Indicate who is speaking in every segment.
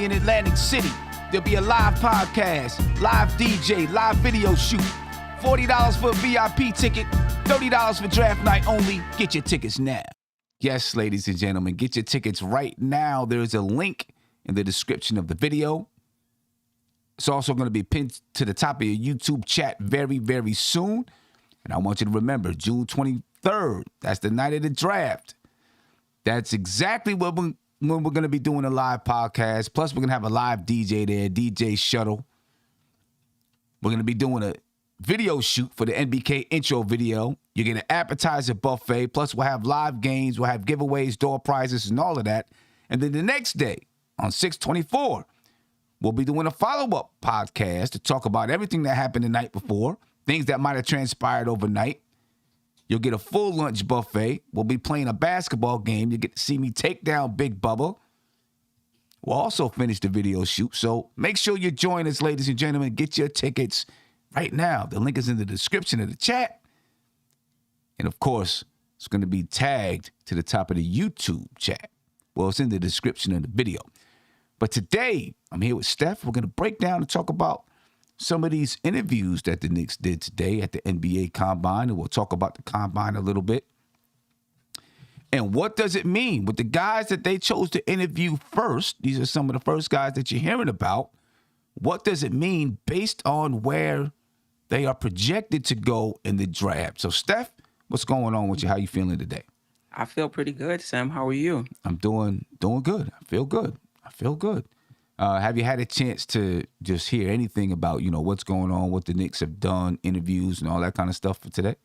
Speaker 1: in Atlantic City. There'll be a live podcast, live DJ, live video shoot. $40 for a VIP ticket, $30 for draft night only. Get your tickets now. Yes, ladies and gentlemen, get your tickets right now. There's a link in the description of the video. It's also going to be pinned to the top of your YouTube chat very, very soon. And I want you to remember, June 23rd, that's the night of the draft. That's exactly when we're going to be doing a live podcast. Plus, we're going to have a live DJ there, DJ Shuttle. We're going to be doing a video shoot for the NBK intro video. You get an appetizer buffet. Plus, we'll have live games. We'll have giveaways, door prizes, and all of that. And then the next day, on 6/24, we'll be doing a follow-up podcast to talk about everything that happened the night before, things that might have transpired overnight. You'll get a full lunch buffet. We'll be playing a basketball game. You get to see me take down Big Bubba. We'll also finish the video shoot. So make sure you join us, ladies and gentlemen. Get your tickets right now. The link is in the description of the chat. And, of course, it's going to be tagged to the top of the YouTube chat. Well, it's in the description of the video. But today, I'm here with Steph. We're going to break down and talk about some of these interviews that the Knicks did today at the NBA Combine, and we'll talk about the Combine a little bit. And what does it mean with the guys that they chose to interview first? These are some of the first guys that you're hearing about. What does it mean based on where they are projected to go in the draft? So, Steph, what's going on with you? How you feeling today?
Speaker 2: I feel pretty good, Sam. How are you?
Speaker 1: I'm doing good. I feel good. Have you had a chance to just hear anything about, what's going on, what the Knicks have done, interviews, and all that kind of stuff for today?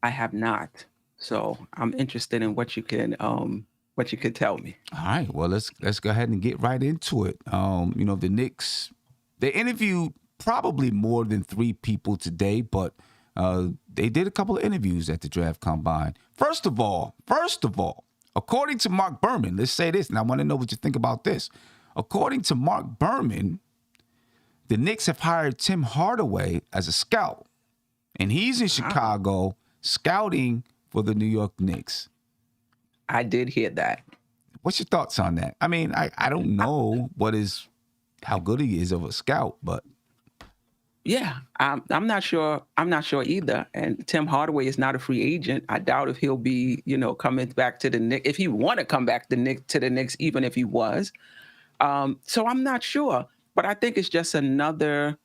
Speaker 2: I have not. So I'm interested in what you could tell me.
Speaker 1: All right. Well, let's go ahead and get right into it. The Knicks, they interviewed probably more than 3 people today, but they did a couple of interviews at the Draft Combine. First of all, according to Mark Berman, let's say this, and I want to know what you think about this. According to Mark Berman, the Knicks have hired Tim Hardaway as a scout, and he's in Chicago scouting for the New York Knicks.
Speaker 2: I did hear that.
Speaker 1: What's your thoughts on that? I mean, I don't know how good he is of a scout, but
Speaker 2: yeah, I'm not sure. I'm not sure either. And Tim Hardaway is not a free agent. I doubt if he'll be, coming back to the Knicks, if he want to come back to the Knicks, even if he was. So I'm not sure, but I think it's just another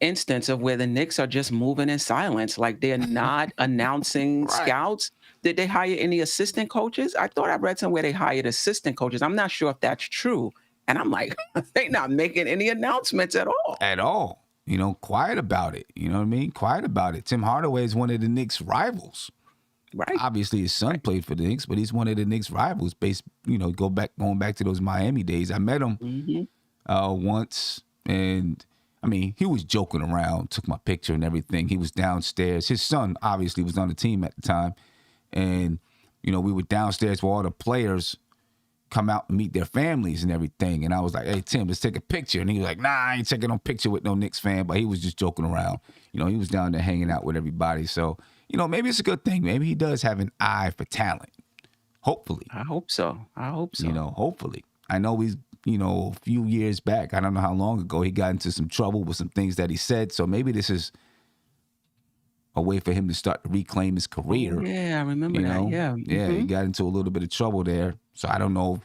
Speaker 2: instance of where the Knicks are just moving in silence. Like they're not announcing scouts. Did they hire any assistant coaches? I thought I read somewhere they hired assistant coaches. I'm not sure if that's true. And I'm like, they're not making any announcements at all.
Speaker 1: At all. Quiet about it. You know what I mean? Quiet about it. Tim Hardaway is one of the Knicks' rivals.
Speaker 2: Right.
Speaker 1: Obviously, his son played for the Knicks, but he's one of the Knicks' rivals. Going back to those Miami days. I met him once, and I mean, he was joking around, took my picture and everything. He was downstairs. His son obviously was on the team at the time, and we were downstairs where all the players come out and meet their families and everything. And I was like, "Hey Tim, let's take a picture." And he was like, "Nah, I ain't taking no picture with no Knicks fan." But he was just joking around. He was down there hanging out with everybody. So. Maybe it's a good thing. Maybe he does have an eye for talent. Hopefully.
Speaker 2: I hope so.
Speaker 1: Hopefully. I know he's, a few years back, I don't know how long ago, he got into some trouble with some things that he said. So maybe this is a way for him to start to reclaim his career.
Speaker 2: Yeah, I remember that. Yeah.
Speaker 1: Yeah, he got into a little bit of trouble there. So I don't know.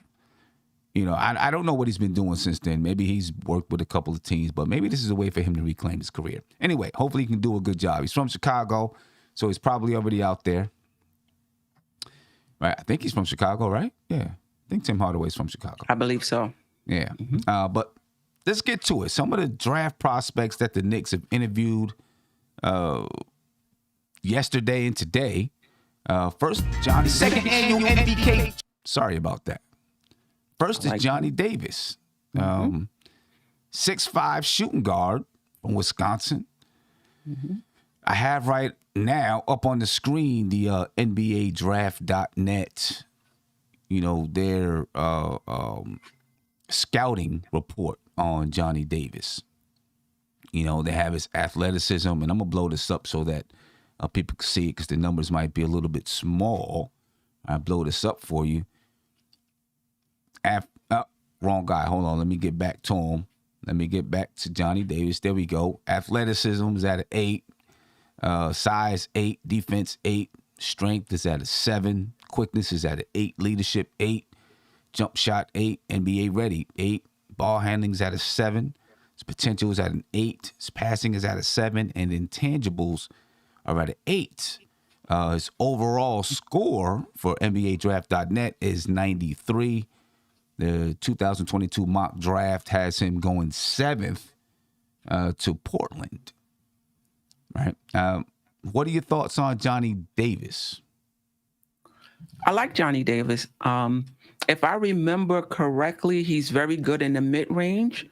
Speaker 1: I don't know what he's been doing since then. Maybe he's worked with a couple of teams, but maybe this is a way for him to reclaim his career. Anyway, hopefully he can do a good job. He's from Chicago. So he's probably already out there. Right. I think he's from Chicago, right? Yeah. I think Tim Hardaway's from Chicago.
Speaker 2: I believe so.
Speaker 1: Yeah. But let's get to it. Some of the draft prospects that the Knicks have interviewed yesterday and today. First, Johnny, second annual NBK. Sorry about that. First is Johnny Davis. 6'5" shooting guard from Wisconsin. I have right now up on the screen the NBADraft.net, their scouting report on Johnny Davis. They have his athleticism, and I'm going to blow this up so that people can see it because the numbers might be a little bit small. I'll blow this up for you. wrong guy. Hold on. Let me get back to him. Let me get back to Johnny Davis. There we go. Athleticism is at an 8. Size 8. Defense 8. Strength is at a 7. Quickness is at an 8. Leadership 8. Jump shot 8. NBA ready 8. Ball handling is at a 7. His potential is at an 8. His passing is at a 7. And intangibles are at an 8. His overall score for NBADraft.net is 93. The 2022 mock draft has him going 7th to Portland. Right. What are your thoughts on Johnny Davis?
Speaker 2: I like Johnny Davis. If I remember correctly, he's very good in the mid-range.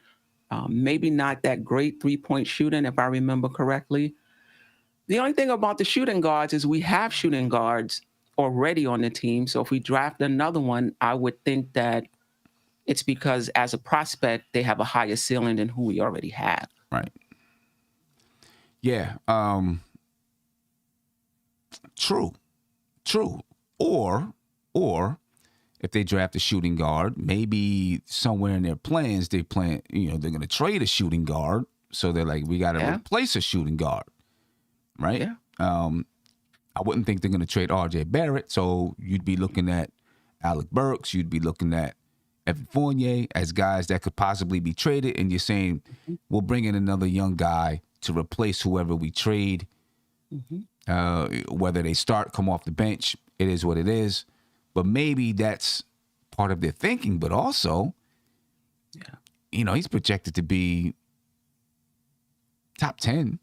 Speaker 2: Maybe not that great three-point shooting, if I remember correctly. The only thing about the shooting guards is we have shooting guards already on the team. So if we draft another one, I would think that it's because as a prospect, they have a higher ceiling than who we already have.
Speaker 1: Right. Yeah. True. Or if they draft a shooting guard, maybe somewhere in their plans, they're going to trade a shooting guard. So they're like, we got to replace a shooting guard. Right.
Speaker 2: Yeah.
Speaker 1: I wouldn't think they're going to trade RJ Barrett. So you'd be looking at Alec Burks. You'd be looking at Evan Fournier as guys that could possibly be traded. And you're saying, we'll bring in another young guy to replace whoever we trade. Whether they start, come off the bench, it is what it is. But maybe that's part of their thinking. But also, he's projected to be top 10,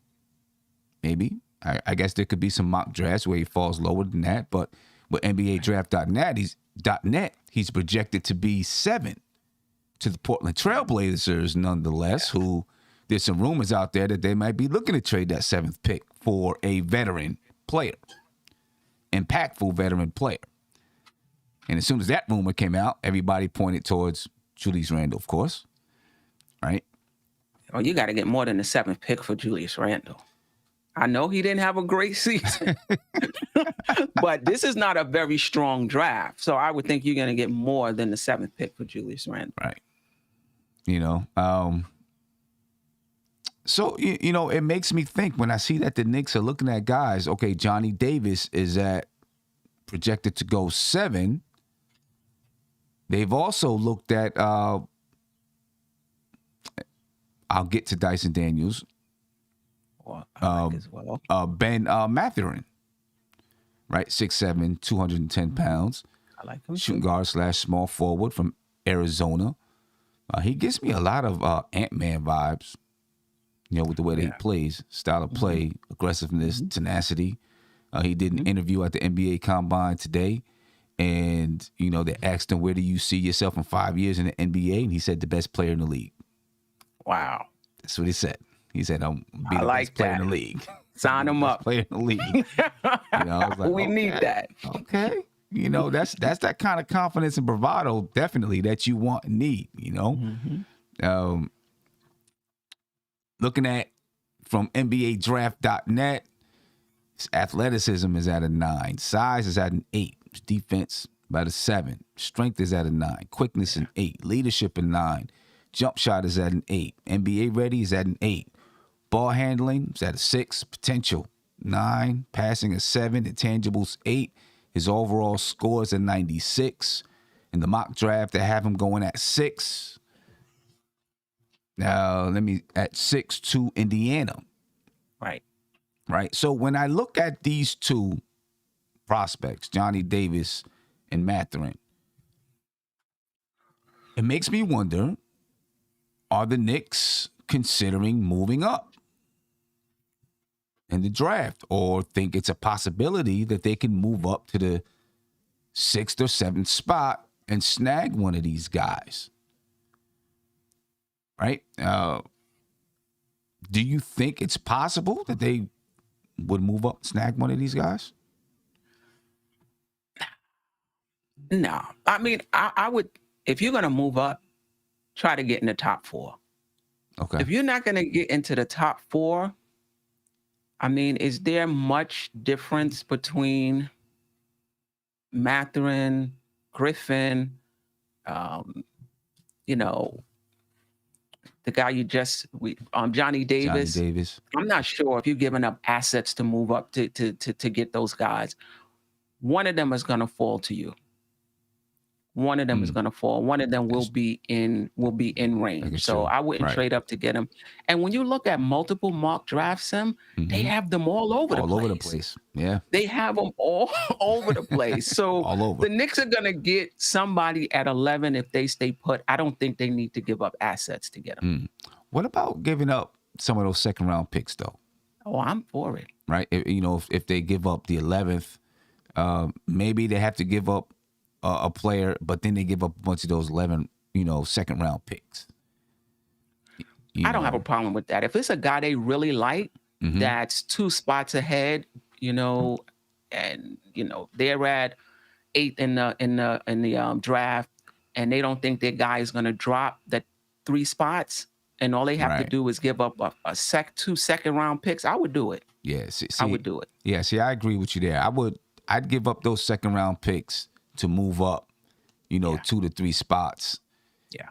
Speaker 1: maybe. I guess there could be some mock drafts where he falls lower than that. But with NBADraft.net, he's projected to be 7 to the Portland Trailblazers, nonetheless, who there's some rumors out there that they might be looking to trade that 7th pick for a veteran player, impactful veteran player. And as soon as that rumor came out, everybody pointed towards Julius Randle, of course, right?
Speaker 2: Oh, you got to get more than the 7th pick for Julius Randle. I know he didn't have a great season, but this is not a very strong draft. So I would think you're going to get more than the 7th pick for Julius Randle.
Speaker 1: Right. So, it makes me think when I see that the Knicks are looking at guys, okay, Johnny Davis is projected to go 7. They've also looked at, I'll get to Dyson Daniels.
Speaker 2: As well.
Speaker 1: Ben Mathurin, right? 6'7", 210 pounds.
Speaker 2: I like him.
Speaker 1: Shooting guard / small forward from Arizona. He gives me a lot of Ant-Man vibes, with the way that he plays, style of play, aggressiveness, tenacity. He did an interview at the NBA Combine today, and, they asked him, where do you see yourself in 5 years in the NBA? And he said, the best player in the league.
Speaker 2: Wow.
Speaker 1: That's what he said. He said, I'm be the best player in the league.
Speaker 2: Sign him up.
Speaker 1: Player in the league. I was like,
Speaker 2: we need that.
Speaker 1: Okay. That's that kind of confidence and bravado, definitely, that you want and need, Looking at from NBADraft.net, his athleticism is at a 9. Size is at an 8. His defense about a 7. Strength is at a 9. Quickness an 8. Leadership a 9. Jump shot is at an 8. NBA ready is at an 8. Ball handling is at a 6. Potential 9. Passing a 7. Intangibles 8. His overall score is a 96. In the mock draft, they have him going at 6. Now, at 6 to Indiana.
Speaker 2: Right.
Speaker 1: So when I look at these two prospects, Johnny Davis and Mathurin, it makes me wonder, are the Knicks considering moving up in the draft, or think it's a possibility that they can move up to the 6th or 7th spot and snag one of these guys? Right? Do you think it's possible that they would move up and snag one of these guys?
Speaker 2: No. I mean, I would, if you're going to move up, try to get in the top 4.
Speaker 1: Okay.
Speaker 2: If you're not going to get into the top 4, I mean, is there much difference between Mathurin, Griffin, you know, the guy Johnny Davis.
Speaker 1: Johnny Davis.
Speaker 2: I'm not sure if you're giving up assets to move up to get those guys. One of them is going to fall to you. One of them is going to fall. One of them will be in range. So I wouldn't trade up to get him. And when you look at multiple mock drafts, they have them all over the place.
Speaker 1: Yeah.
Speaker 2: They have them all over the place. So
Speaker 1: all over.
Speaker 2: The Knicks are going to get somebody at 11 if they stay put. I don't think they need to give up assets to get them.
Speaker 1: What about giving up some of those second round picks, though?
Speaker 2: Oh, I'm for it.
Speaker 1: Right. If they give up the 11th, maybe they have to give up a player, but then they give up a bunch of those 11, second round picks.
Speaker 2: I don't have a problem with that. If it's a guy they really like, that's 2 spots ahead, and they're at 8th in the draft, and they don't think their guy is going to drop that 3 spots, and all they have to do is give up 2 second round picks, I would do it.
Speaker 1: Yeah,
Speaker 2: I would do it.
Speaker 1: Yeah, see, I agree with you there. I'd give up those second round picks to move up, 2 to 3 spots. Yeah.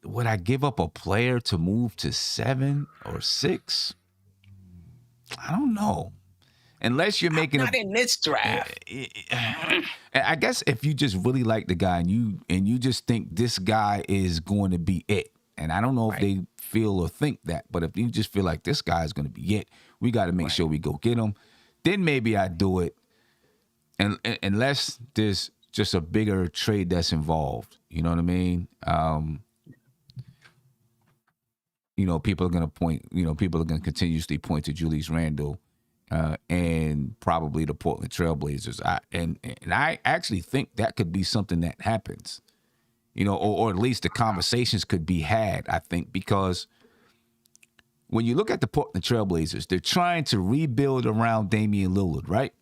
Speaker 1: Would I give up a player to move to 7 or 6? I don't know. Unless you're making
Speaker 2: not in this draft.
Speaker 1: I guess if you just really like the guy and you just think this guy is going to be it. And I don't know if they feel or think that, but if you just feel like this guy is going to be it, we got to make sure we go get him. Then maybe I do it. And unless there's just a bigger trade that's involved, you know what I mean? People are going to point, people are going to continuously point to Julius Randle and probably the Portland Trailblazers. And I actually think that could be something that happens, or at least the conversations could be had, I think, because when you look at the Portland Trailblazers, they're trying to rebuild around Damian Lillard, right?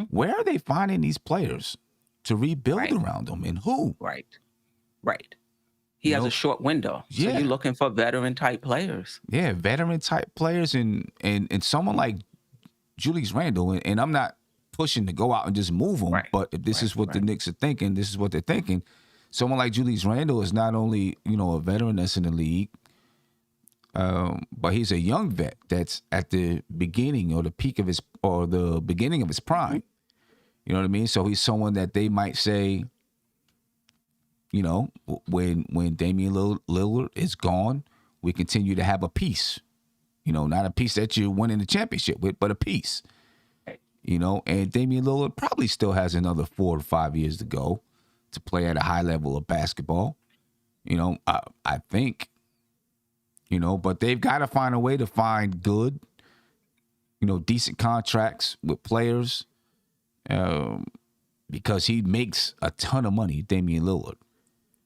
Speaker 1: Where are they finding these players to rebuild around them, and who?
Speaker 2: Right. He has a short window. So you're looking for veteran type players.
Speaker 1: Yeah, veteran type players, and someone like Julius Randle. And I'm not pushing to go out and just move him, but if this is what the Knicks are thinking, this is what they're thinking. Someone like Julius Randle is not only a veteran that's in the league, but he's a young vet that's at the beginning or the peak of the beginning of his prime. You know what I mean? So he's someone that they might say, when Damian Lillard is gone, we continue to have a piece. Not a piece that you're winning the championship with, but a piece. And Damian Lillard probably still has another 4 to 5 years to go to play at a high level of basketball. I think. But they've got to find a way to find good, decent contracts with players, because he makes a ton of money, Damian Lillard.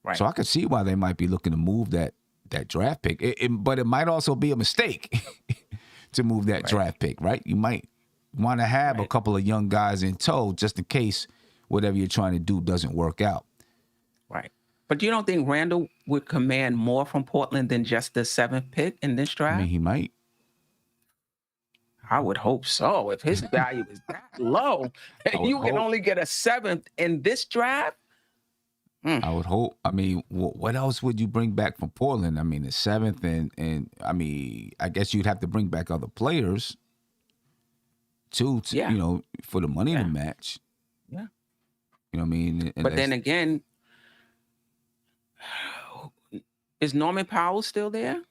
Speaker 1: Right. So I could see why they might be looking to move that draft pick. But it might also be a mistake to move that draft pick, right? You might want to have a couple of young guys in tow just in case whatever you're trying to do doesn't work out.
Speaker 2: Right. But you don't think Randall would command more from Portland than just the 7th pick in this draft?
Speaker 1: I mean, he might.
Speaker 2: I would hope so. If his value is that low, and you can only get a 7th in this draft.
Speaker 1: I would hope. I mean, what else would you bring back from Portland? I mean, the 7th, and I mean, I guess you'd have to bring back other players too, for the money to match.
Speaker 2: Yeah.
Speaker 1: You know what I mean?
Speaker 2: But then again, is Norman Powell still there?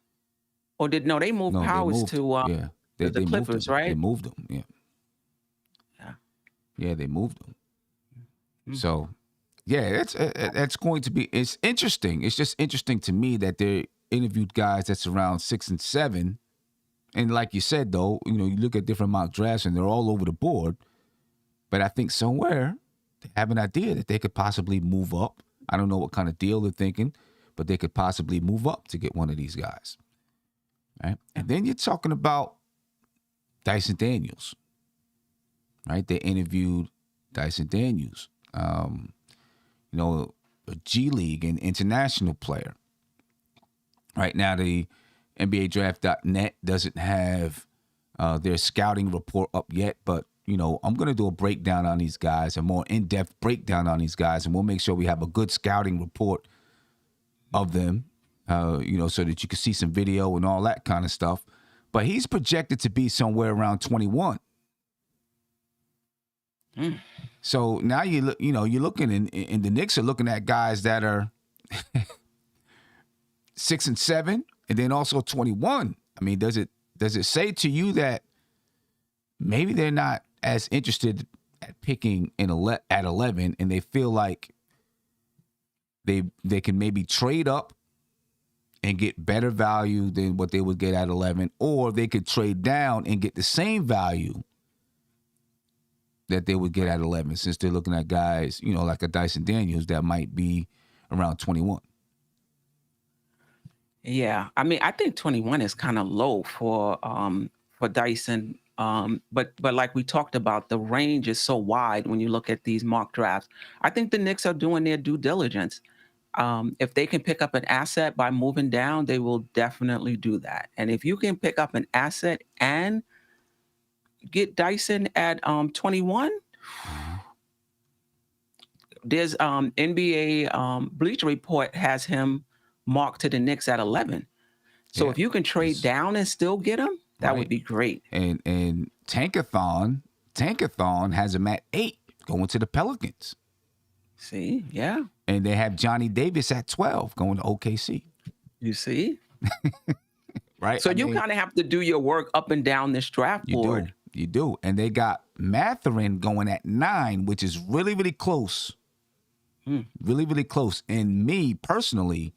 Speaker 2: Or they moved Powers to the Clippers, right?
Speaker 1: They moved him, Yeah, they moved him. So, yeah, that's going to be, it's interesting. It's just interesting to me that they interviewed guys that's around 6 and 7. And like you said, though, you look at different mock drafts and they're all over the board. But I think somewhere they have an idea that they could possibly move up. I don't know what kind of deal they're thinking, but they could possibly move up to get one of these guys. Right? And then you're talking about Dyson Daniels. Right? They interviewed Dyson Daniels. A G League and international player. Right now, the NBA Draft.net doesn't have their scouting report up yet, but I'm going to do a breakdown on these guys, a more in-depth breakdown on these guys, and we'll make sure we have a good scouting report of them, so that you can see some video and all that kind of stuff. But he's projected to be somewhere around 21. So now you're looking, and the Knicks are looking at guys that are 6 and 7, and then also 21. I mean, does it say to you that maybe they're not as interested at picking at 11, and they feel like they can maybe trade up and get better value than what they would get at 11, or they could trade down and get the same value that they would get at 11, since they're looking at guys, like a Dyson Daniels that might be around 21.
Speaker 2: Yeah, I mean, I think 21 is kind of low for Dyson. But like we talked about, the range is so wide when you look at these mock drafts. I think the Knicks are doing their due diligence. If they can pick up an asset by moving down, they will definitely do that. And if you can pick up an asset and get Dyson at 21, there's NBA Bleacher Report has him marked to the Knicks at 11. So
Speaker 1: Yeah.
Speaker 2: if you can trade down and still get him, that would be great.
Speaker 1: And Tankathon has him at 8 going to the Pelicans.
Speaker 2: See, yeah.
Speaker 1: And they have Johnny Davis at 12 going to OKC.
Speaker 2: You see?
Speaker 1: Right?
Speaker 2: So you kind of have to do your work up and down this draft board.
Speaker 1: You do. And they got Mathurin going at 9, which is really, really close. Really, really close. And me, personally,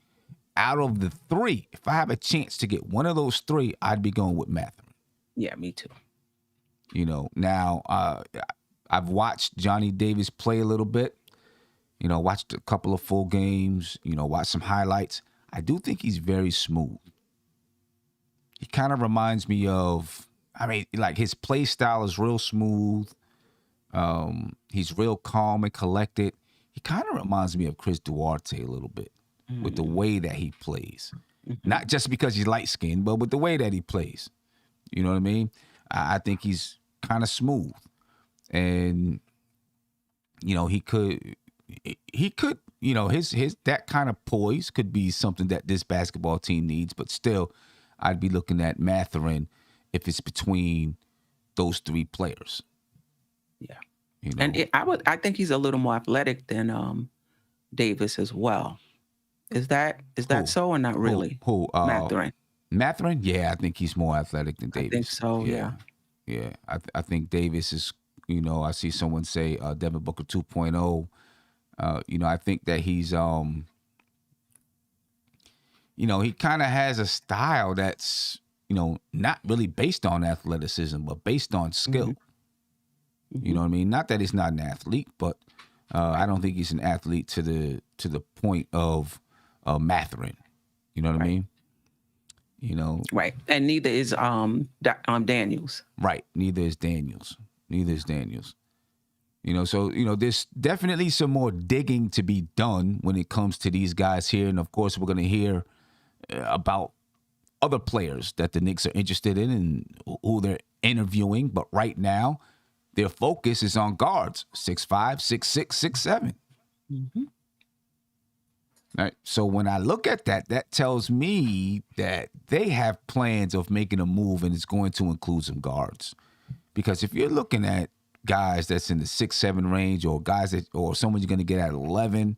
Speaker 1: out of the 3, if I have a chance to get one of those 3, I'd be going with Mathurin.
Speaker 2: Yeah, me too.
Speaker 1: Now, I've watched Johnny Davis play a little bit. Watched a couple of full games, watched some highlights. I do think he's very smooth. He kind of reminds me of, like his play style is real smooth. He's real calm and collected. He kind of reminds me of Chris Duarte a little bit with the way that he plays. Not just because he's light-skinned, but with the way that he plays. You know what I mean? I think he's kind of smooth. And, he could, his that kind of poise could be something that this basketball team needs. But still, I'd be looking at Mathurin if it's between those 3 players.
Speaker 2: Yeah. And I think he's a little more athletic than Davis as well. Is that so or not really?
Speaker 1: Who?
Speaker 2: Mathurin.
Speaker 1: Mathurin? Yeah, I think he's more athletic than Davis.
Speaker 2: I think so. Yeah.
Speaker 1: Yeah. I think Davis is. I see someone say Devin Booker 2.0. I think that he's. He kind of has a style that's not really based on athleticism, but based on skill. You know what I mean? Not that he's not an athlete, but I don't think he's an athlete to the point of Mathurin. You know what I mean?
Speaker 2: Right. And neither is Daniels.
Speaker 1: Right. Neither is Daniels. So there's definitely some more digging to be done when it comes to these guys here, and of course we're going to hear about other players that the Knicks are interested in and who they're interviewing. But right now, their focus is on guards, 6'5", 6'6", 6'7". Right. So when I look at that tells me that they have plans of making a move, and it's going to include some guards. Because if you're looking at guys that's in the 6'7" range, or someone you're going to get at 11,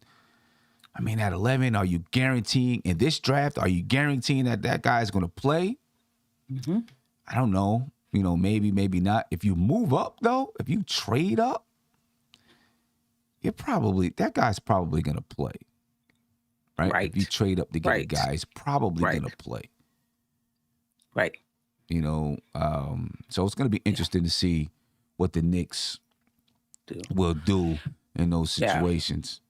Speaker 1: at 11, are you guaranteeing in this draft? Are you guaranteeing that guy is going to play? I don't know. Maybe, maybe not. If you move up, though, if you trade up, that guy's probably going to play. Right? If you trade up to get a guy, he's probably going to play.
Speaker 2: Right.
Speaker 1: So it's going to be interesting to see what the Knicks will do in those situations.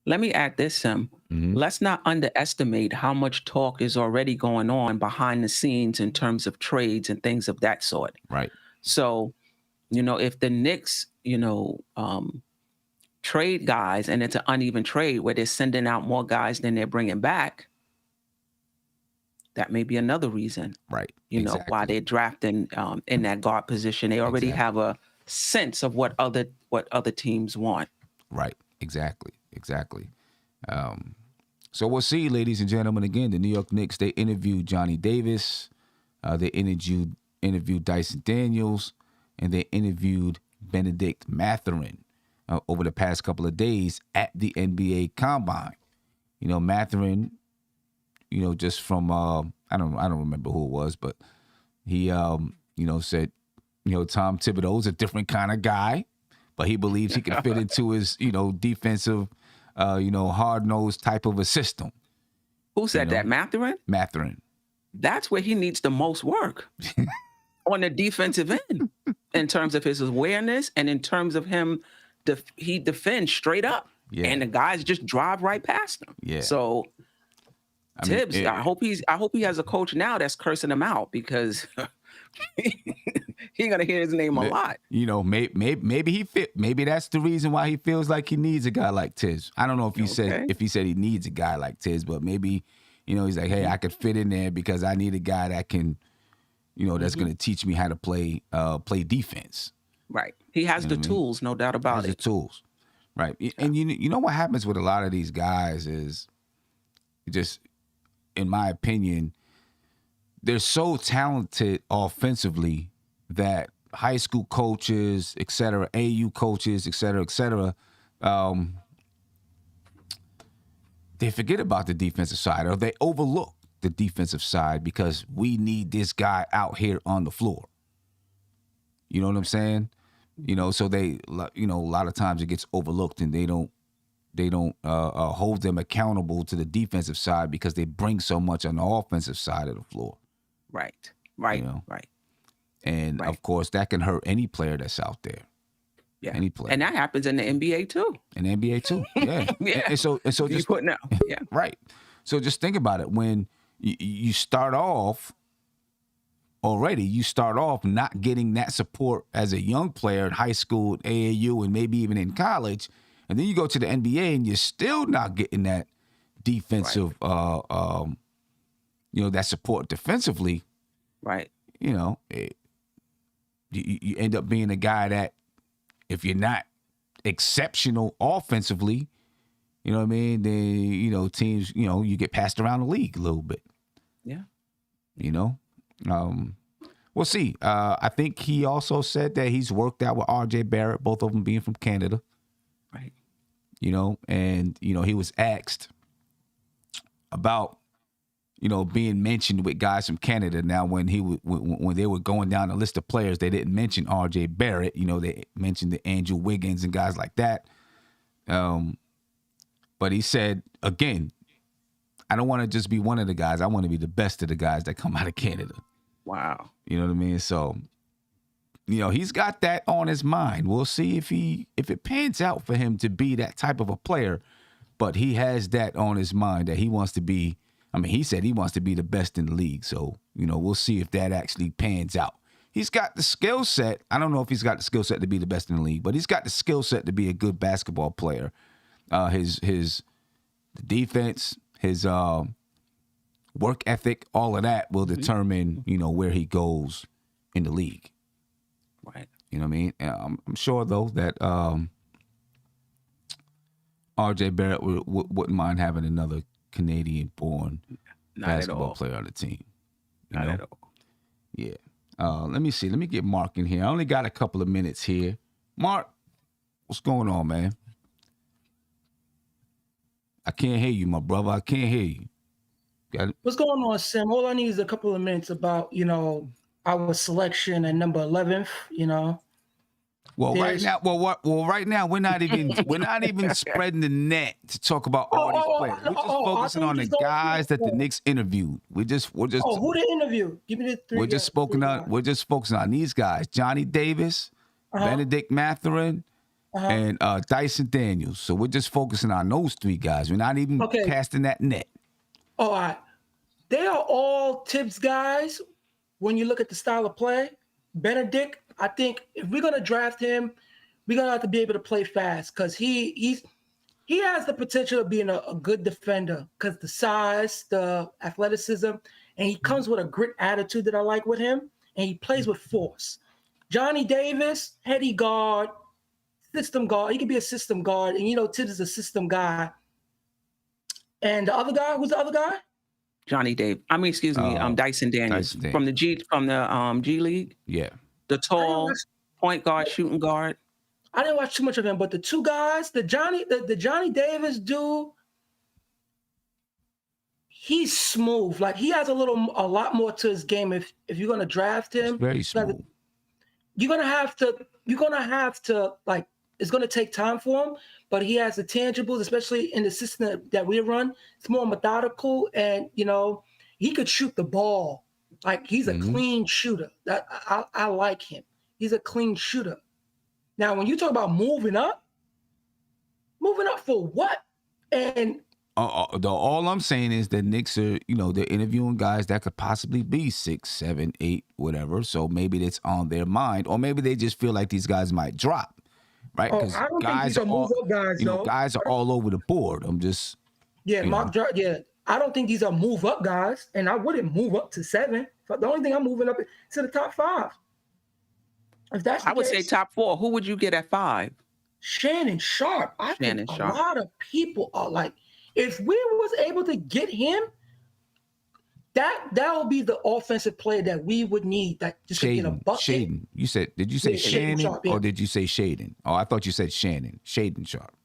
Speaker 2: Let me add this, Sim. Let's not underestimate how much talk is already going on behind the scenes in terms of trades and things of that sort.
Speaker 1: Right.
Speaker 2: So, if the Knicks, trade guys and it's an uneven trade where they're sending out more guys than they're bringing back, that may be another reason.
Speaker 1: Right.
Speaker 2: Why they're drafting in that guard position. They already have a sense of what other teams want.
Speaker 1: Right. Exactly. So we'll see, ladies and gentlemen. Again, the New York Knicks, they interviewed Johnny Davis, they interviewed Dyson Daniels, and they interviewed Benedict Mathurin over the past couple of days at the NBA Combine. Mathurin, just from I don't remember who it was, but he said, Tom Thibodeau's a different kind of guy, but he believes he can fit into his defensive hard-nosed type of a system.
Speaker 2: Who said that? Mathurin?
Speaker 1: Mathurin.
Speaker 2: That's where he needs the most work on the defensive end in terms of his awareness and in terms of him. He defends straight up, and the guys just drive right past him. Yeah. So Tibbs, I hope he has a coach now that's cursing him out, because he's gonna hear his name a lot. Maybe that's the reason why he feels like he needs a guy like Tibbs. I don't know if he said he needs a guy like Tibbs, but maybe he's like, hey, I could fit in there because I need a guy that can, that's gonna teach me how to play defense. Right. He has the tools, no doubt about it.
Speaker 1: The tools. Right. And you know what happens with a lot of these guys is, just in my opinion, they're so talented offensively that high school coaches, et cetera, AU coaches, et cetera, they forget about the defensive side, or they overlook the defensive side because we need this guy out here on the floor. You know what I'm saying? So they, a lot of times it gets overlooked, and they don't hold them accountable to the defensive side because they bring so much on the offensive side of the floor.
Speaker 2: Right.
Speaker 1: And of course, that can hurt any player that's out there.
Speaker 2: Yeah.
Speaker 1: Any player.
Speaker 2: And that happens in the NBA too.
Speaker 1: Yeah.
Speaker 2: Yeah.
Speaker 1: And so just
Speaker 2: putting out. Yeah.
Speaker 1: Right. So just think about it. When you start off not getting that support as a young player in high school, AAU, and maybe even in college, and then you go to the NBA and you're still not getting that defensive, that support defensively.
Speaker 2: Right.
Speaker 1: You end up being a guy that, if you're not exceptional offensively, you know what I mean, then, teams, you get passed around the league a little bit.
Speaker 2: Yeah.
Speaker 1: We'll see. I think he also said that he's worked out with RJ Barrett, both of them being from Canada.
Speaker 2: Right.
Speaker 1: And, he was asked about, being mentioned with guys from Canada. Now, when they were going down the list of players, they didn't mention RJ Barrett. They mentioned the Andrew Wiggins and guys like that. But he said, again, I don't want to just be one of the guys. I want to be the best of the guys that come out of Canada.
Speaker 2: Wow.
Speaker 1: You know what I mean? So, he's got that on his mind. We'll see if it pans out for him to be that type of a player. But he has that on his mind that he wants to be. He said he wants to be the best in the league. So, we'll see if that actually pans out. He's got the skill set. I don't know if he's got the skill set to be the best in the league, but he's got the skill set to be a good basketball player. His defense, his work ethic, all of that will determine, where he goes in the league.
Speaker 2: Right.
Speaker 1: You know what I mean? I'm sure, though, that RJ Barrett wouldn't mind having another Canadian-born basketball player on the team.
Speaker 2: Not at all.
Speaker 1: Yeah. Let me see. Let me get Mark in here. I only got a couple of minutes here. Mark, what's going on, man? I can't hear you, my brother. I can't hear you. Got it?
Speaker 3: What's going on, Sim? All I need is a couple of minutes about, our selection at number 11th,
Speaker 1: Well, right now we're not even spreading the net to talk about all these players. We're just focusing on the guys that the Knicks interviewed. We're just
Speaker 3: who they interviewed? Give me the three.
Speaker 1: We're just focusing on these guys: Johnny Davis, Benedict Mathurin, and Dyson Daniels. So we're just focusing on those three guys. We're not even casting that net.
Speaker 3: All right. They are all Tibbs guys when you look at the style of play. Benedict, I think if we're going to draft him, we're going to have to be able to play fast because he has the potential of being a good defender because the size, the athleticism, and he comes with a grit attitude that I like with him, and he plays with force. Johnny Davis, heady guard, system guard. He could be a system guard, and Tibbs is a system guy. And the other guy, who's the other guy?
Speaker 2: Johnny Dave. I mean, excuse me, Dyson Daniels from the G League.
Speaker 1: Yeah.
Speaker 2: The tall point guard, shooting guard.
Speaker 3: I didn't watch too much of him, but the two guys, the Johnny Davis dude, he's smooth. Like he has a lot more to his game. If you're gonna draft him,
Speaker 1: It's very smooth.
Speaker 3: You're gonna have to like. It's gonna take time for him, but he has the tangibles, especially in the system that we run. It's more methodical, and he could shoot the ball. Like he's a clean shooter. That I like him. He's a clean shooter. Now, when you talk about moving up for what? And
Speaker 1: all I'm saying is that Knicks are, they're interviewing guys that could possibly be 6, 7, 8, whatever. So maybe that's on their mind, or maybe they just feel like these guys might drop, right? Because
Speaker 3: I don't think these are move-up guys, though.
Speaker 1: Guys are all over the board. I'm just
Speaker 3: I don't think these are move-up guys, and I wouldn't move up to 7. The only thing I'm moving up to the top 5. If that's
Speaker 2: I would say top 4. Who would you get at 5?
Speaker 3: Shannon Sharp. I think a lot of people are like, if we was able to get him, that will be the offensive player that we would need that just to get a bucket.
Speaker 1: Shaden. Did you say Shannon
Speaker 3: Sharp,
Speaker 1: or did you say Shaden? Oh, I thought you said Shannon. Shaden Sharp.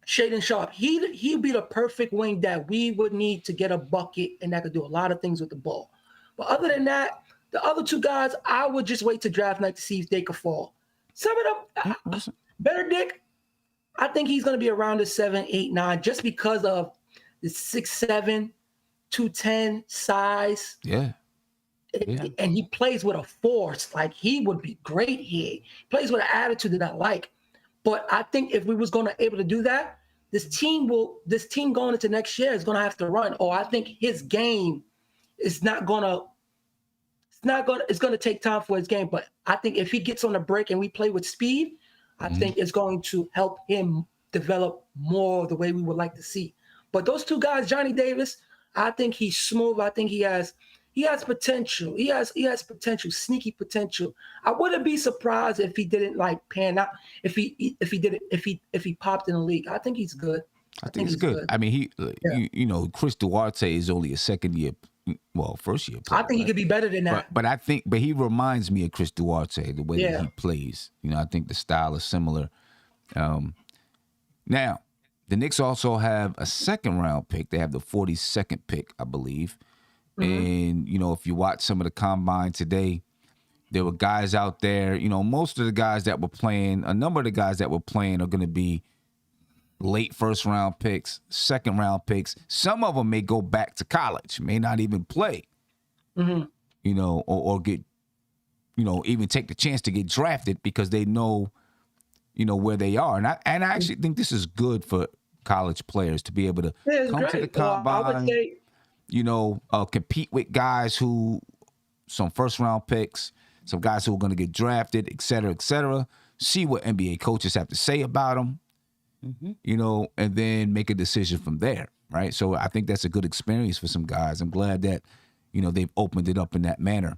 Speaker 3: Shaden Sharp. He'd be the perfect wing that we would need to get a bucket and that could do a lot of things with the ball. But other than that, the other two guys, I would just wait to draft night to see if they could fall. Some of them, Benedict, I think he's going to be around the 7, 8, 9 just because of the 6'7", 210 size.
Speaker 1: Yeah.
Speaker 3: And he plays with a force. Like he would be great here. He plays with an attitude that I like. But I think if we was going to able to do that, this team going into next year is going to have to run. Or I think his game is not going to. It's going to take time for his game. But I think if he gets on the break and we play with speed, I think it's going to help him develop more the way we would like to see. But those two guys, Johnny Davis, I think he's smooth. I think he has potential. He has potential, sneaky potential. I wouldn't be surprised if he didn't like pan out. If he popped in the league, I think he's good.
Speaker 1: I think he's good. I mean, Chris Duarte is only a first year player.
Speaker 3: I think he could be better than that.
Speaker 1: But he reminds me of Chris Duarte, the way that he plays. I think the style is similar. Now, the Knicks also have a second round pick. They have the 42nd pick, I believe. And, if you watch some of the combine today, there were guys out there, most of the guys that were playing, a number of the guys that were playing are going to be late first round picks, second round picks. Some of them may go back to college, may not even play, or get, even take the chance to get drafted because they know, where they are. And I actually think this is good for college players to be able to come to the combine.
Speaker 3: I would say,
Speaker 1: compete with guys some first round picks, some guys who are going to get drafted, et cetera, see what NBA coaches have to say about them, and then make a decision from there, right? So I think that's a good experience for some guys. I'm glad that, they've opened it up in that manner.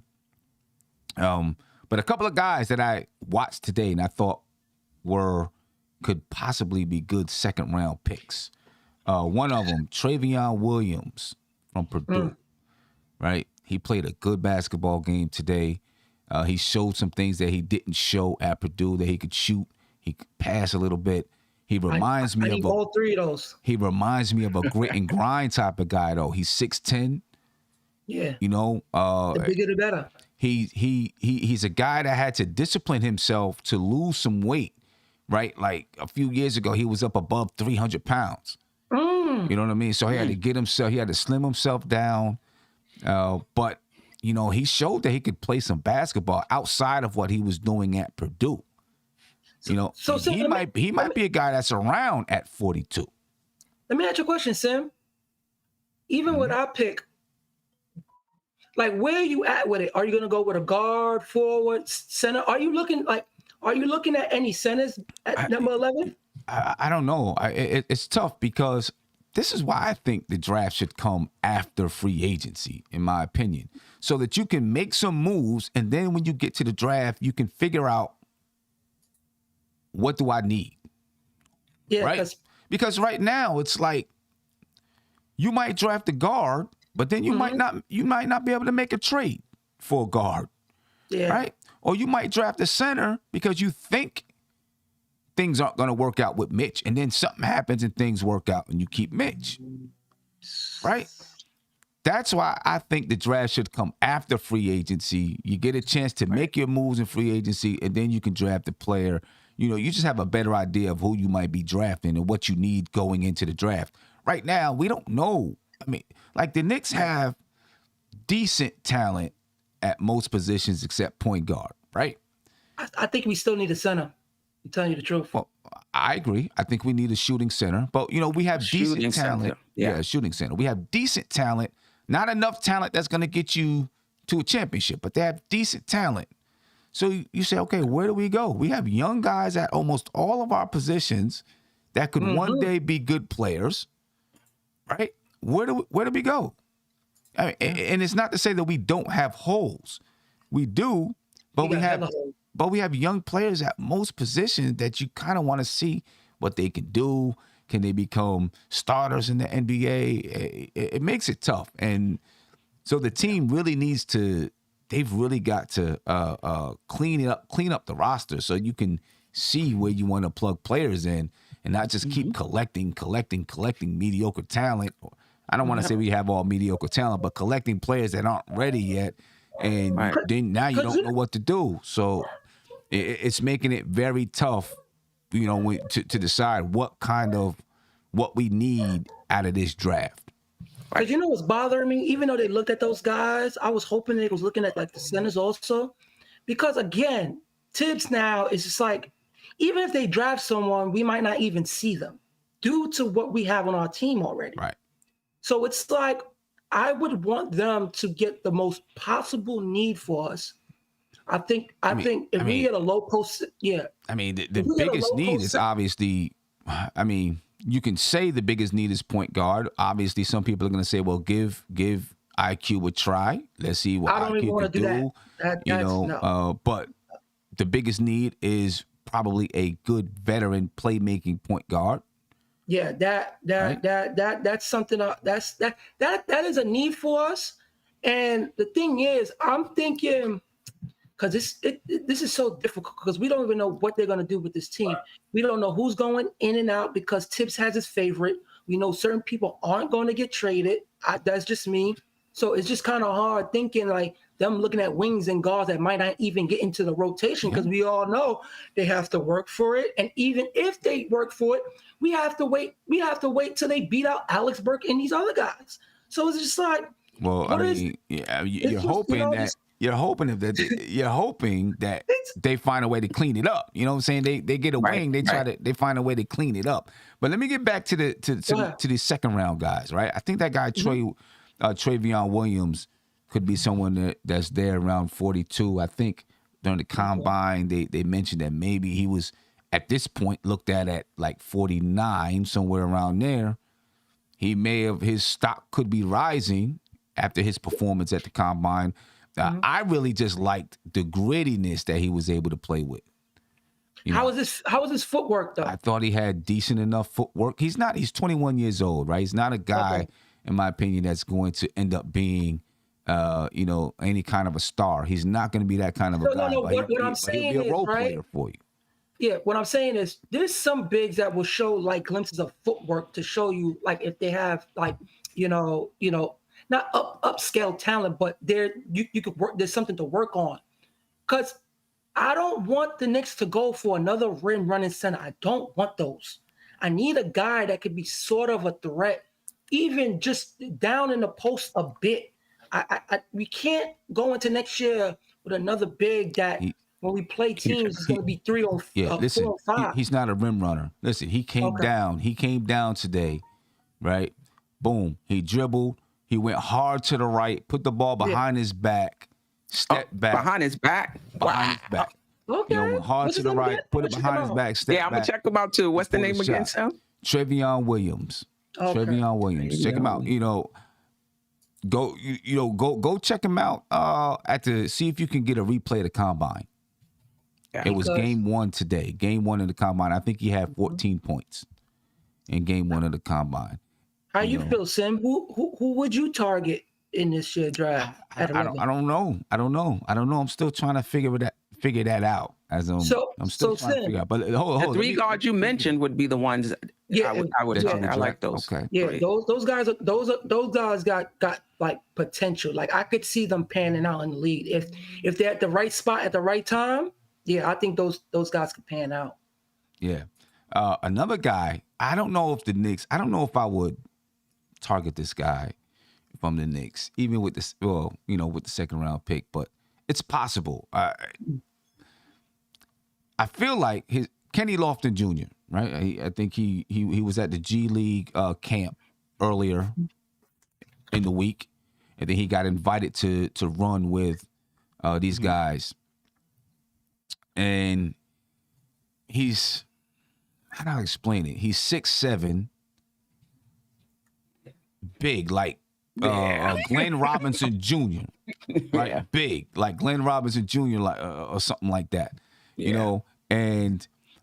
Speaker 1: But a couple of guys that I watched today and I thought could possibly be good second round picks. One of them, Travion Williams from Purdue, right? He played a good basketball game today. He showed some things that he didn't show at Purdue, that he could shoot, he could pass a little bit. He reminds me of
Speaker 3: all three of those.
Speaker 1: He reminds me of a grit and grind type of guy, though. He's 6'10".
Speaker 3: Yeah.
Speaker 1: The
Speaker 3: bigger the better.
Speaker 1: He's a guy that had to discipline himself to lose some weight, right? Like a few years ago, he was up above 300 pounds. You know what I mean? So he had to slim himself down. But, he showed that he could play some basketball outside of what he was doing at Purdue. So he might be a guy that's around at 42.
Speaker 3: Let me ask you a question, Sim. Even with our pick, like where are you at with it? Are you going to go with a guard, forward, center? Are you looking at any centers at number 11?
Speaker 1: I don't know. It's tough because this is why I think the draft should come after free agency, in my opinion, so that you can make some moves, and then when you get to the draft, you can figure out what do I need,
Speaker 3: Yeah,
Speaker 1: right? Because right now it's like you might draft a guard, but then you might not be able to make a trade for a guard, right? Or you might draft a center because you think things aren't going to work out with Mitch, and then something happens and things work out and you keep Mitch, right? That's why I think the draft should come after free agency. You get a chance to make your moves in free agency, and then you can draft a player. You know, you just have a better idea of who you might be drafting and what you need going into the draft. Right now, we don't know. I mean, like the Knicks have decent talent at most positions except point guard, right?
Speaker 3: I think we still need a center. I'm telling you the truth.
Speaker 1: Well, I agree. I think we need a shooting center. But, you know, we have decent talent.
Speaker 2: Center.
Speaker 1: Yeah, a shooting center. We have decent talent. Not enough talent that's going to get you to a championship, but they have decent talent. So you say, okay, where do we go? We have young guys at almost all of our positions that could one day be good players, right? Where do we go? I mean, and it's not to say that we don't have holes. We do, but we have young players at most positions that you kind of want to see what they can do. Can they become starters in the NBA? It makes it tough. And so the team really needs to, they've really got to clean up the roster so you can see where you want to plug players in and not just keep collecting mediocre talent. I don't want to say we have all mediocre talent, but collecting players that aren't ready yet. And then now you don't know what to do. So it's making it very tough, you know, to decide what we need out of this draft.
Speaker 3: Because you know what's bothering me? Even though they looked at those guys, I was hoping they was looking at like the centers also. Because again, Tibbs now is just like, even if they draft someone, we might not even see them due to what we have on our team already.
Speaker 1: Right.
Speaker 3: So it's like, I would want them to get the most possible need for us. I think if we get a low post,
Speaker 1: I mean, the biggest need is obviously, I mean, you can say the biggest need is point guard. Obviously, some people are going to say, well, give IQ a try. Let's see what IQ can do. But the biggest need is probably a good veteran playmaking point guard.
Speaker 3: Yeah, that's something that is a need for us. And the thing is, I'm thinking, because this is so difficult because we don't even know what they're going to do with this team. We don't know who's going in and out because Tibbs has his favorite. We know certain people aren't going to get traded. That's just me. So it's just kind of hard thinking like them looking at wings and guards that might not even get into the rotation because we all know they have to work for it. And even if they work for it, we have to wait. We have to wait till they beat out Alex Burke and these other guys. So it's just like,
Speaker 1: well, I mean, you're hoping that they find a way to clean it up. You know what I'm saying? They get a wing, they find a way to clean it up. But let me get back to the second round guys, right? I think that guy Travion Williams could be someone that's there around 42. I think during the combine they mentioned that maybe he was at this point looked at like 49, somewhere around there. He may have, his stock could be rising after his performance at the combine. I really just liked the grittiness that he was able to play with.
Speaker 3: How was his footwork though?
Speaker 1: I thought he had decent enough footwork. He's 21 years old, right? He's not a guy, in my opinion, that's going to end up being, any kind of a star. He's not going to be that kind of a guy.
Speaker 3: No, what I'm saying
Speaker 1: he'll be a role
Speaker 3: is,
Speaker 1: player for you.
Speaker 3: Yeah, what I'm saying is there's some bigs that will show like glimpses of footwork to show you like if they have like, not upscale talent, but you could work. There's something to work on. Because I don't want the Knicks to go for another rim running center. I don't want those. I need a guy that could be sort of a threat, even just down in the post a bit. We can't go into next year with another big that when we play teams is going to be 4 or 5.
Speaker 1: He's not a rim runner. Listen, he came down. He came down today, right? Boom. He dribbled. He went hard to the right, put the ball behind his back, stepped back.
Speaker 2: Behind his back?
Speaker 1: Behind his back.
Speaker 3: Okay.
Speaker 1: Went hard to the right, put it behind his back, stepped back.
Speaker 2: I'm going to check him out too. What's the name again, Sam?
Speaker 1: Travion Williams.
Speaker 3: Okay.
Speaker 1: Trevion Williams. Check him out. Go check him out see if you can get a replay of the combine.
Speaker 2: Yeah.
Speaker 1: It was
Speaker 3: Because-
Speaker 1: game 1 today. Game 1 of the combine. I think he had 14 points in game 1 of the combine.
Speaker 3: How you feel, Sim? Who would you target in this year draft at 11?
Speaker 1: I don't know. I'm still trying to figure that out. I'm still trying to figure out. But hold
Speaker 2: The
Speaker 1: on.
Speaker 2: three guards you mentioned would be the ones I would talk. I like those.
Speaker 1: Okay.
Speaker 3: Yeah,
Speaker 2: Great.
Speaker 3: those guys got like potential. Like I could see them panning out in the league if they're at the right spot at the right time. Yeah, I think those guys could pan out.
Speaker 1: Yeah. Another guy, I don't know if I would target this guy from the Knicks, even with this, with the second round pick, but it's possible. I feel like Kenny Lofton Jr., right? I think he was at the G League camp earlier in the week, and then he got invited to run with these guys. And he's, how do I explain it? He's 6'7", big, like Glenn Robinson Jr., right?
Speaker 2: Yeah.
Speaker 1: Big, like Glenn Robinson Jr., like or something like that,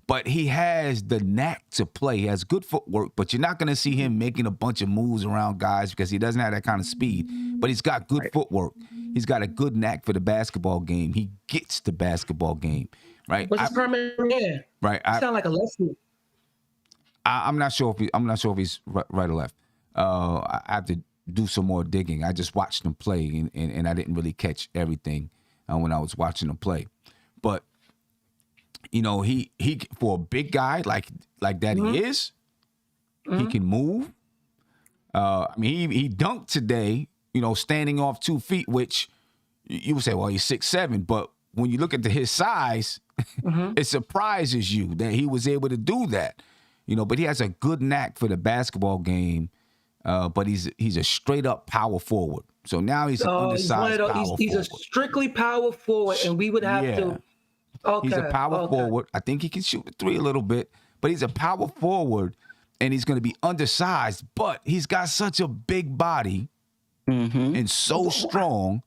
Speaker 1: but he has the knack to play. He has good footwork, but you're not going to see him making a bunch of moves around guys because he doesn't have that kind of speed. But he's got good footwork. He's got a good knack for the basketball game. He gets the basketball game, right?
Speaker 3: What's his primary hand?
Speaker 1: Right.
Speaker 3: Sound like a lefty.
Speaker 1: I'm not sure if he's right or left. I have to do some more digging. I just watched him play, and I didn't really catch everything when I was watching him play. But he for a big guy like that he is, he can move. He dunked today, standing off 2 feet, which you would say, well, he's 6'7", but when you look at his size, it surprises you that he was able to do that. But he has a good knack for the basketball game. But he's a straight up power forward. So now he's an undersized power forward.
Speaker 3: He's a strictly power forward, and we would have to. Okay,
Speaker 1: he's a power forward. I think he can shoot the 3 a little bit, but he's a power forward, and he's going to be undersized. But he's got such a big body and so strong.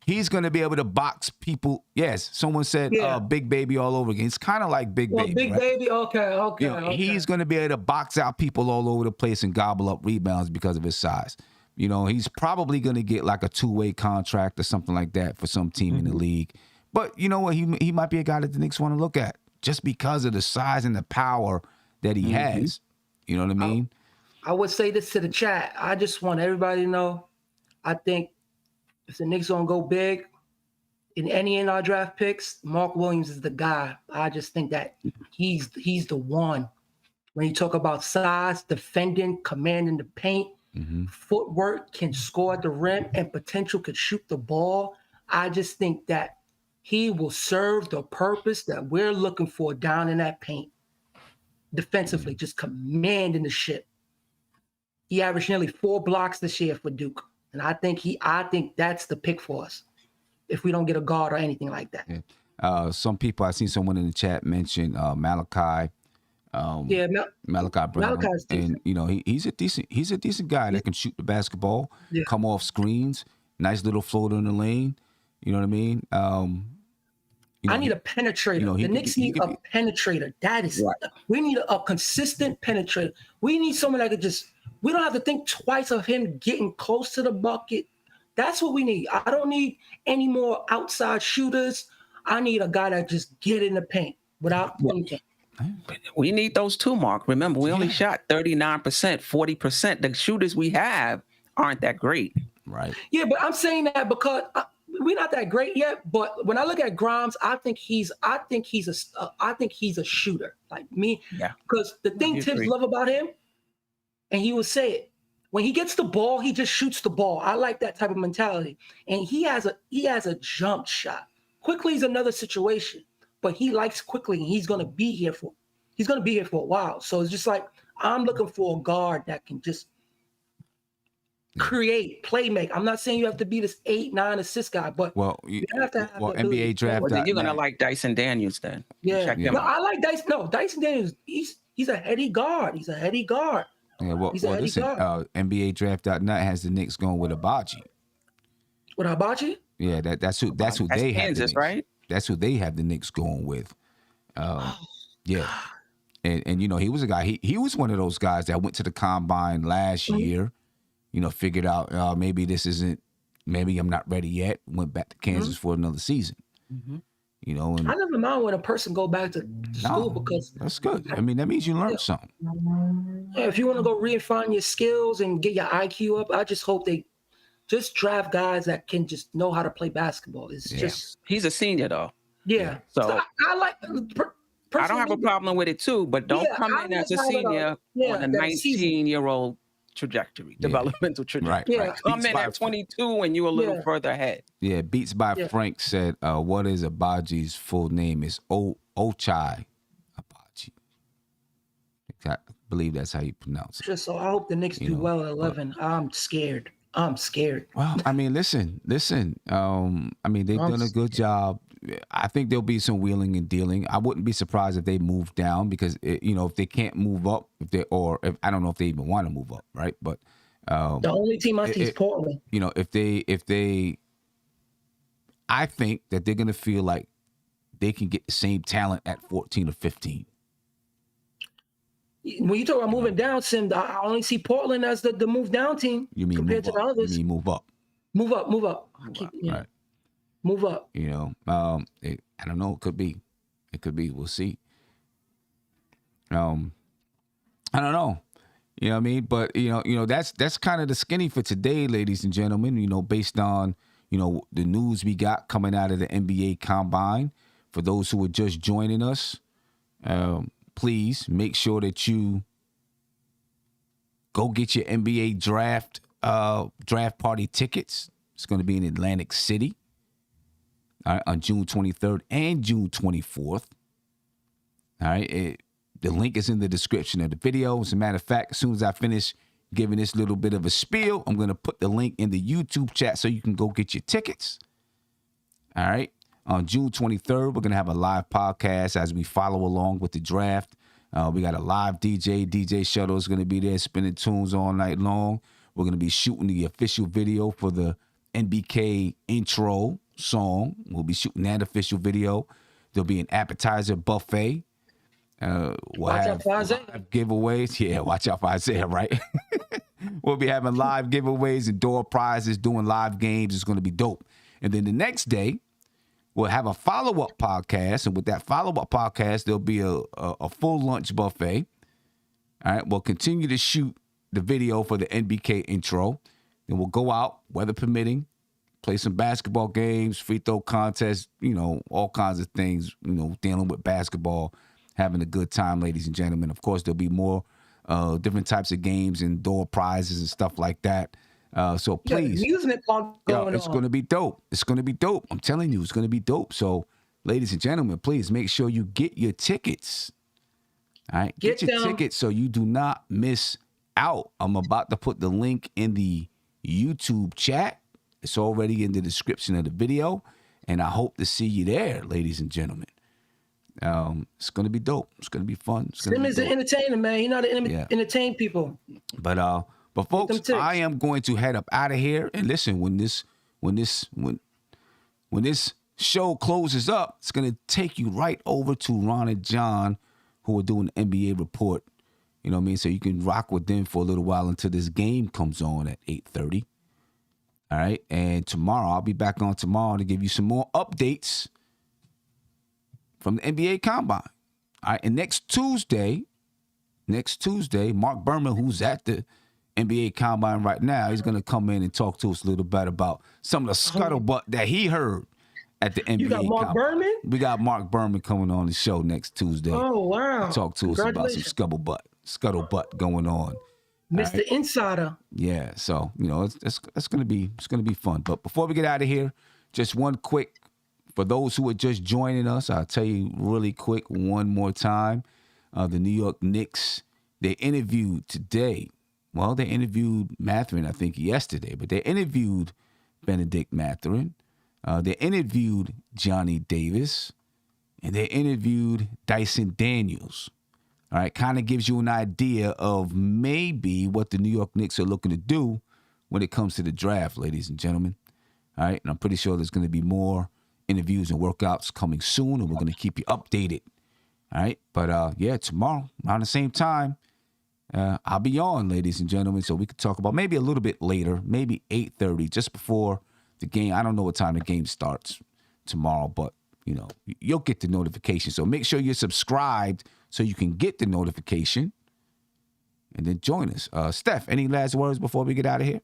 Speaker 1: He's going to be able to box people. Yes, someone said Big Baby all over again. It's kind of like Big Baby.
Speaker 3: Big
Speaker 1: right?
Speaker 3: Baby, okay.
Speaker 1: He's going to be able to box out people all over the place and gobble up rebounds because of his size. He's probably going to get like a 2-way contract or something like that for some team in the league. But you know what? He might be a guy that the Knicks want to look at just because of the size and the power that he has. You know what I mean?
Speaker 3: I would say this to the chat. I just want everybody to know, I think if the Knicks don't go big in any of our draft picks, Mark Williams is the guy. I just think that he's the one. When you talk about size, defending, commanding the paint, footwork, can score at the rim, and potential could shoot the ball, I just think that he will serve the purpose that we're looking for down in that paint. Defensively, just commanding the ship. He averaged nearly 4 blocks this year for Duke. And I think that's the pick for us if we don't get a guard or anything like that.
Speaker 1: Yeah. Some people, I seen someone in the chat mention Malachi. Malachi Brown.
Speaker 3: Malachi's decent.
Speaker 1: And he's a decent guy that can shoot the basketball, come off screens, nice little floater in the lane. You know what I mean?
Speaker 3: I need a penetrator. The Knicks need a penetrator. That is, we need a consistent penetrator. We need someone that could we don't have to think twice of him getting close to the bucket. That's what we need. I don't need any more outside shooters. I need a guy that just get in the paint without thinking.
Speaker 2: We need those too, Mark. Remember, we only shot 39%, 40%. The shooters we have aren't that great.
Speaker 3: Right. Yeah, but I'm saying that because we're not that great yet. But when I look at Grimes, I think he's a shooter like me. Yeah. Because the thing Tibbs love about him, and he would say it, when he gets the ball, he just shoots the ball. I like that type of mentality. And he has a jump shot. Quickly is another situation, but he likes quickly, and he's gonna be here for a while. So it's just like I'm looking for a guard that can just create, play make. I'm not saying you have to be this 8-9 assist guy, but you have to have
Speaker 1: NBA draft.
Speaker 2: Well, you're gonna like Dyson Daniels then.
Speaker 3: Yeah. No, I like Dyson. No, Dyson Daniels. He's a heady guard. He's a heady guard.
Speaker 1: Yeah, well,
Speaker 3: He's an Eddie
Speaker 1: listen,
Speaker 3: guard.
Speaker 1: NBADraft.net has the Knicks going with Abaji.
Speaker 3: With Hibachi?
Speaker 1: Yeah, that's who
Speaker 2: That's
Speaker 1: they have the
Speaker 2: Kansas,
Speaker 1: Knicks.
Speaker 2: right?
Speaker 1: That's who they have the Knicks going with. Yeah. And he was a guy. He was one of those guys that went to the combine last year. Figured out maybe this isn't. Maybe I'm not ready yet. Went back to Kansas for another season. And
Speaker 3: I never mind when a person go back to school because
Speaker 1: that's good. I mean, that means you learned something.
Speaker 3: if you want to go refine your skills and get your IQ up, I just hope they just draft guys that can just know how to play basketball. It's just
Speaker 2: He's a senior though.
Speaker 3: So I like.
Speaker 2: I don't have a problem with it too, but don't come in as a senior on a 19-year-old trajectory, developmental trajectory.
Speaker 1: Right.
Speaker 2: Come in at 22 and you're a little further ahead.
Speaker 1: Yeah, Beats by Frank said, what is Abaji's full name? Is Ochai Abaji. I believe that's how you pronounce it.
Speaker 3: Just so I hope the Knicks do well at 11. I'm scared.
Speaker 1: Well, I mean, listen. I mean, they've done a good job. I think there'll be some wheeling and dealing. I wouldn't be surprised if they move down because if they can't move up, if I don't know if they even want to move up, right? But
Speaker 3: the only team I see is Portland.
Speaker 1: If they, I think that they're gonna feel like they can get the same talent at 14 or 15.
Speaker 3: When you talk about moving down, Sim, I only see Portland as the move down team.
Speaker 1: You mean
Speaker 3: compared
Speaker 1: move
Speaker 3: to
Speaker 1: up?
Speaker 3: the others?
Speaker 1: You mean move up?
Speaker 3: Move up.
Speaker 1: Right.
Speaker 3: Move up.
Speaker 1: I don't know. It could be. We'll see. I don't know. You know what I mean? But that's kind of the skinny for today, ladies and gentlemen. Based on the news we got coming out of the NBA Combine. For those who are just joining us, please make sure that you go get your NBA draft party tickets. It's going to be in Atlantic City. On June 23rd and June 24th. All right. The link is in the description of the video. As a matter of fact, as soon as I finish giving this little bit of a spiel, I'm going to put the link in the YouTube chat so you can go get your tickets. All right. On June 23rd, we're going to have a live podcast as we follow along with the draft. We got a live DJ. DJ Shuttle is going to be there spinning tunes all night long. We're going to be shooting the official video for the NBK intro song. We'll be shooting that official video. There'll be an appetizer buffet.
Speaker 3: Watch out for Isaiah.
Speaker 1: Giveaways. Yeah, watch out for Isaiah, right? We'll be having live giveaways and door prizes, doing live games. It's going to be dope. And then the next day, we'll have a follow-up podcast. And with that follow-up podcast, there'll be a full lunch buffet. All right, we'll continue to shoot the video for the NBK intro. Then we'll go out, weather permitting, play some basketball games, free throw contests, all kinds of things, dealing with basketball, having a good time, ladies and gentlemen. Of course, there'll be more different types of games and door prizes and stuff like that. So please,
Speaker 3: it's
Speaker 1: going to be dope. It's going to be dope. I'm telling you, it's going to be dope. So, ladies and gentlemen, please make sure you get your tickets. All right, get your tickets so you do not miss out. I'm about to put the link in the YouTube chat. It's already in the description of the video, and I hope to see you there, ladies and gentlemen. It's going to be dope. It's going to be fun.
Speaker 3: Sim is an entertainer, man. He's not entertain people.
Speaker 1: But folks, I am going to head up out of here. And listen, when this show closes up, it's going to take you right over to Ron and John, who are doing the NBA report. You know what I mean? So you can rock with them for a little while until this game comes on at 8:30. All right. And tomorrow, I'll be back on tomorrow to give you some more updates from the NBA Combine. All right. And next Tuesday, Mark Berman, who's at the NBA Combine right now, he's going to come in and talk to us a little bit about some of the scuttlebutt that he heard at the NBA
Speaker 3: You got Mark
Speaker 1: Combine.
Speaker 3: Berman?
Speaker 1: We got Mark Berman coming on the show next Tuesday.
Speaker 3: Oh, wow.
Speaker 1: Talk to us about some scuttlebutt going on.
Speaker 3: Mr. Right. Insider.
Speaker 1: Yeah, so it's gonna be fun. But before we get out of here, just one quick for those who are just joining us, I'll tell you really quick one more time. The New York Knicks, they interviewed today. Well, they interviewed Mathurin, I think, yesterday, but they interviewed Benedict Mathurin. They interviewed Johnny Davis, and they interviewed Dyson Daniels. All right, kind of gives you an idea of maybe what the New York Knicks are looking to do when it comes to the draft, ladies and gentlemen. All right, and I'm pretty sure there's going to be more interviews and workouts coming soon, and we're going to keep you updated. All right, but yeah, tomorrow around the same time, I'll be on, ladies and gentlemen, so we could talk about maybe a little bit later, maybe 8:30, just before the game. I don't know what time the game starts tomorrow, but you know, you'll get the notification. So make sure you're subscribed so you can get the notification and then join us. Steph, any last words before we get out of here?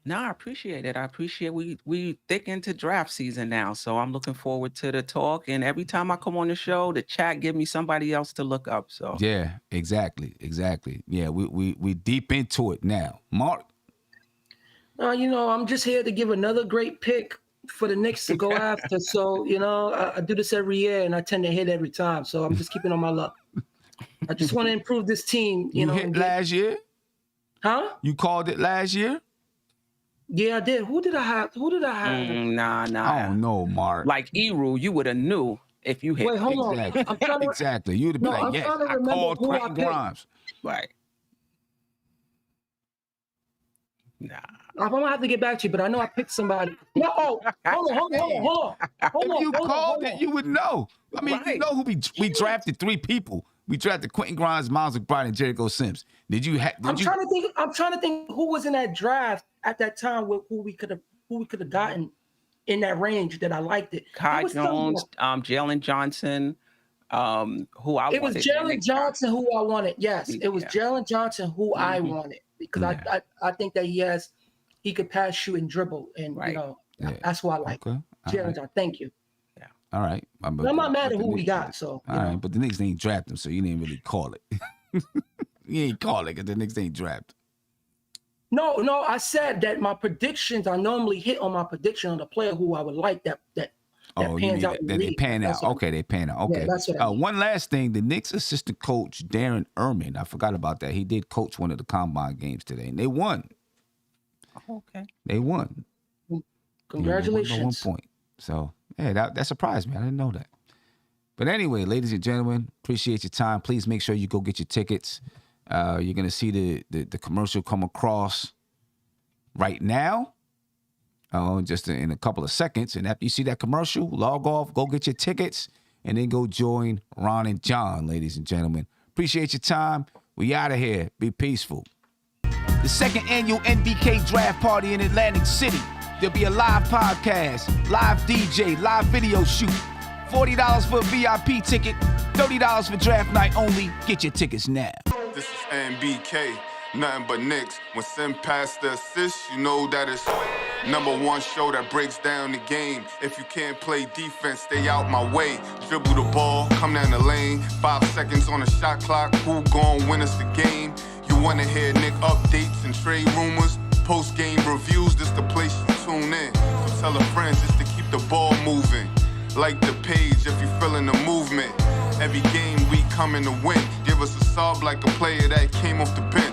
Speaker 2: No, I appreciate it. I appreciate we thick into draft season now. So I'm looking forward to the talk. And every time I come on the show, the chat give me somebody else to look up. So
Speaker 1: yeah, exactly. Yeah, we deep into it now. Mark?
Speaker 3: You know, I'm just here to give another great pick for the Knicks to go after. So, you know, I do this every year and I tend to hit every time. So I'm just keeping on my luck. I just want to improve this team. You know,
Speaker 1: hit last year?
Speaker 3: Huh?
Speaker 1: You called it last year?
Speaker 3: Yeah, I did. Who did I have?
Speaker 2: Nah.
Speaker 1: I don't know, Mark.
Speaker 2: Like Eru, you would have knew if you hit.
Speaker 3: Wait, hold on.
Speaker 1: Exactly. You'd have been like, yes, I called Quentin Grimes.
Speaker 2: Right. Nah.
Speaker 3: I'm gonna have to get back to you, but I know I picked somebody. No, hold on.
Speaker 1: If you called it, you would know. I mean,
Speaker 2: Right.
Speaker 1: you know who we drafted 3 people. We drafted Quentin Grimes, Miles McBride, and Jericho Sims.
Speaker 3: I'm trying to think who was in that draft at that time who we could have gotten in that range that I liked it.
Speaker 2: Kai Jones, Jalen Johnson, who I wanted.
Speaker 3: It was Jalen Johnson who I wanted. Yes, it was Jalen Johnson who I wanted because I think that he could pass, shoot, and dribble, and you know that's who I like.
Speaker 1: Okay.
Speaker 3: Jalen Johnson. Thank you.
Speaker 1: All right.
Speaker 3: I'm not mad at who we got. So
Speaker 1: all right, but the Knicks ain't draft him, so you didn't really call it. You ain't call it because the Knicks ain't draft.
Speaker 3: No, I said that my predictions, I normally hit on my prediction on the player who I would like that pans out.
Speaker 1: They pan out. Okay, they pan out. Okay.
Speaker 3: Yeah, that's what I mean.
Speaker 1: One last thing, the Knicks assistant coach Darren Erman, I forgot about that. He did coach one of the combine games today, and they won.
Speaker 2: Okay.
Speaker 1: They won.
Speaker 3: Congratulations.
Speaker 1: They won by 1 point. So yeah, that surprised me. I didn't know that. But anyway, ladies and gentlemen, appreciate your time. Please make sure you go get your tickets. You're gonna see the commercial come across right now, just in a couple of seconds. And after you see that commercial, log off, go get your tickets, and then go join Ron and John, ladies and gentlemen. Appreciate your time. We out of here. Be peaceful. The second annual NBK draft party in Atlantic City. There'll be a live podcast, live DJ, live video shoot. $40 for a VIP ticket, $30 for draft night only. Get your tickets now.
Speaker 4: This is NBK, nothing but Knicks. When Sim pass the assist, you know that it's #1 show that breaks down the game. If you can't play defense, stay out my way. Dribble the ball, come down the lane. 5 seconds on the shot clock, who gon' win us the game? You wanna hear Nick updates and trade rumors? Post-game reviews, this the place you tune in. So tell a friend just to keep the ball moving. Like the page if you feeling the movement. Every game we coming to win. Give us a sub like a player that came off the bench.